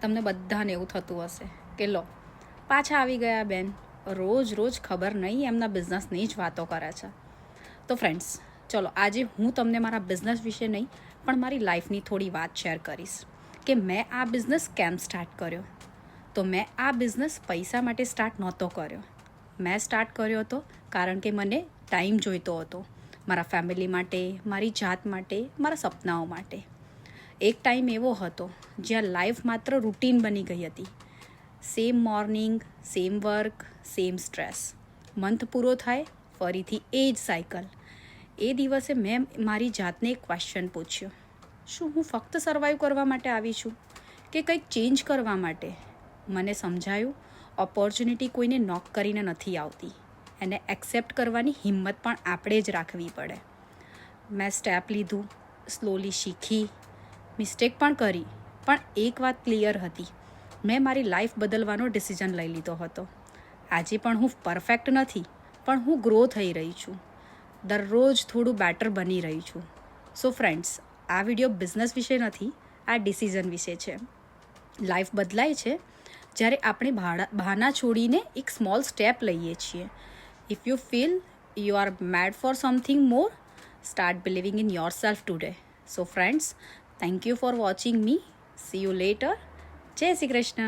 તમને બધાને એવું થતું હશે કે લો પાછા આવી ગયા બેન, રોજ રોજ ખબર નહીં એમના બિઝનેસની જ વાતો કરે છે. તો ફ્રેન્ડ્સ, ચલો આજે હું તમને મારા બિઝનેસ વિશે નહીં પણ મારી લાઈફની થોડી વાત શેર કરીશ કે મેં આ બિઝનેસ કેમ સ્ટાર્ટ કર્યો. તો મેં આ બિઝનેસ પૈસા માટે સ્ટાર્ટ નહોતો કર્યો. મેં સ્ટાર્ટ કર્યો હતો કારણ કે મને ટાઈમ જોઈતો હતો, મારા ફેમિલી માટે, મારી જાત માટે, મારા સપનાઓ માટે. એક ટાઈમ એવો હતો જ્યાં લાઈફ માત્ર રૂટીન બની ગઈ હતી. Same morning, same work, same stress. Month પૂરો થાય ફરીથી એ જ સાયકલ. એ દિવસે મેં મારી જાતને એક ક્વેશ્ચન પૂછ્યો, શું હું ફક્ત સર્વાઈવ કરવા માટે આવી છું કે કંઈક ચેન્જ કરવા માટે? મને સમજાયું ઓપોર્ચ્યુનિટી કોઈને નોક કરીને નથી આવતી, એને એક્સેપ્ટ કરવાની હિંમત પણ આપણે જ રાખવી પડે. મેં સ્ટેપ લીધું, સ્લોલી શીખી, મિસ્ટેક પણ કરી, પણ એક વાત ક્લિયર હતી, મેં મારી લાઈફ બદલવાનો ડિસિઝન લઈ લીધો હતો. આજે પણ હું પરફેક્ટ નથી, પણ હું ગ્રો થઈ રહી છું, દરરોજ થોડું બેટર બની રહી છું. સો ફ્રેન્ડ્સ, આ વિડીયો બિઝનેસ વિશે નથી, આ ડિસિઝન વિશે છે. લાઈફ બદલાય છે જ્યારે આપણે બહાના છોડીને એક સ્મોલ સ્ટેપ લઈએ છીએ. If you feel you are made four something more, start believing in your self today. So friends, thank you for watching me. See you later. Jai Shri Krishna.